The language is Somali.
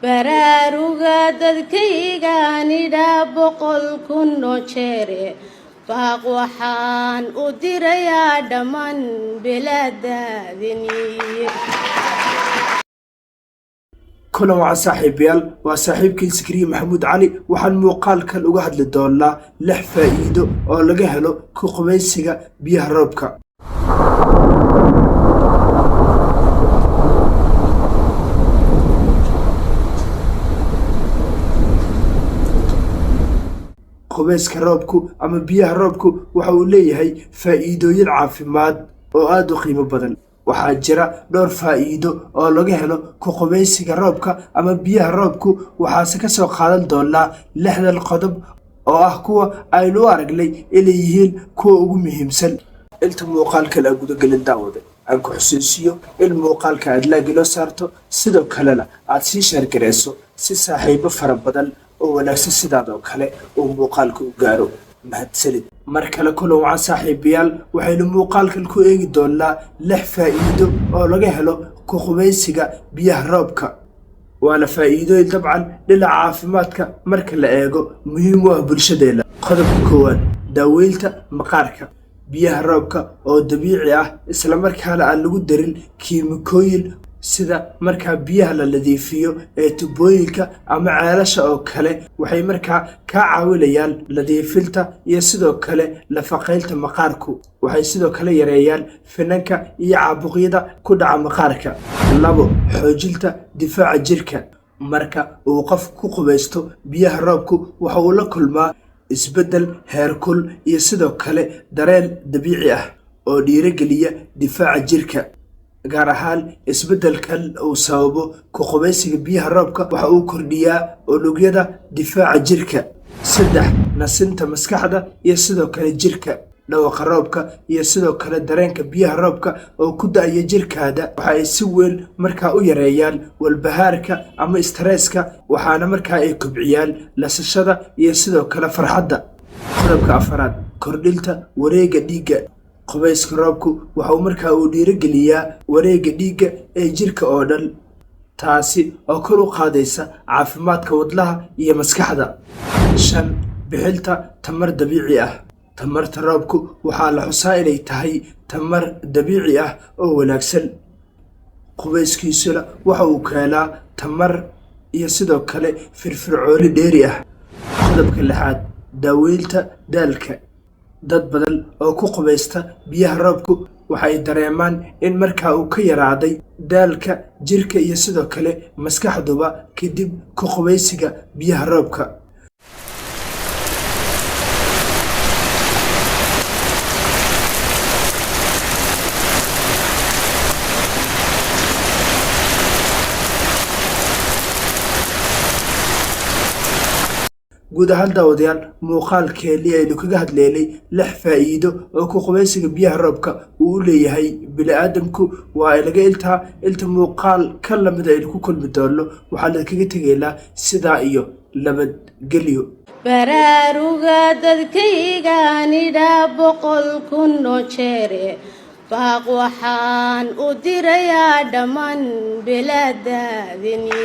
baraaruga dadkaygaanidha boqol kun oo jeere baaq waxaan u dirayaa dhammaan bilaadaadini kulan waa saaxiibayaal waa saaxiibkii Sakariya Maxamuud Cali waxaan muuqaalkan uga hadli doonaa 6 faa'iido oo laga helo ku qubaysiga biyaha roobka qubayska roobku ama biyaha roobku waxa uu leeyahay faa'iidooyin caafimaad oo aad u qiimo badan waxaa jira dhowr faa'iido oo laga helo ku qubaysiga roobka ama biyaha roobku waxaase ka soo qaadan doonaa 6 qodob oo ah kuwa aynu aragnay inay yihiin kuwa ugu muhiimsan inta muuqaalka la guda galin daawada aan ku xusuusiyo in muuqaalka aad la galo saarto sidoo kalena aad sii share gareyso si saaxiibo fara badan oo wanaagsan sidaadoo kale oo muuqaalka u gaaro mahadsanid mar kale kulan waa saaxiibayaal waxaynu muuqaalkan ku eegi doonaa 6 faa'iido oo laga helo ku qubaysiga biyaha roobka waana faa'iidooyin dabcan dhinaca caafimaadka marka la eego muhiim u ah bulshadeena qodobka koowaad daaweynta maqaarka biyaha roobka oo dabiici ah isla markaana aan lagu darin kiimikooyin sida markaa biyaha la nadiifiyo ee tubooyinka ama ceelasha oo kale waxay markaa ka caawinayaan nadiifinta iyo sidoo kale nafaqeynta maqaarku waxay sidoo kale yareeyaan finanka iyo caabuqyada ku dhaca maqaarka 2 xoojinta difaaca jirka marka uu qof ku qubaysto biyaha roobku waxa uu la kulmaa isbedel heerkul iyo sidoo kale dareen dabiici ah oo dhiirigeliya difaaca jirka gaar ahaan isbedelkan uu sababo ku qubaysiga biyaha roobka waxa uu kordhiyaa unugyada difaaca jirka 3 nasinta maskaxda iyo sidoo kale jirka dhawaqa roobka iyo sidoo kale dareenka biyaha roobka oo ku da'aya jirkaada waxa ay si weyn markaa u yareeyaan walbahaarka ama stresska waxaana markaa ay kobciyaan lasashada iyo sidoo kale farxadda qodobka afraad kordhinta wareega dhiigga qubayska roobku waxa uu markaa uu dhiirigeliyaa wareega dhiigga ee jirka oo dhan taasi oo kor u qaadaysa caafimaadka wadnaha iyo maskaxda 5 bixinta tamar dabiici ah tamarta roobku waxaa la xusaa inay tahay tamar dabiici ah oo wanaagsan qubayskiisuna waxa uu keenaa tamar iyo sidoo kale firfircooni dheeri ah qodobka 6 daaweynta daalka dad badan oo ku qubaysta biyaha roobku waxay dareemaan in markaa uu ka yaraaday daalka jirka iyo sidoo kale maskaxduba kadib ku qubaysiga biyaha roobka guud ahaan daawadayaal muuqaalkeennii aynu kaga hadlaynay 6 faa'iido oo ku qubaysiga biyaha roobka uu u leeyahay bini'aadamku waa inaga inta muuqaal ka lamid aynu ku kulmi doono waxaan kaga tegaynaa sidaa iyo nabadgelyo baraaruga dadkaygaanidha boqol kun oo jeere baaq waxaan u dirayaa dhammaan bilaadaadini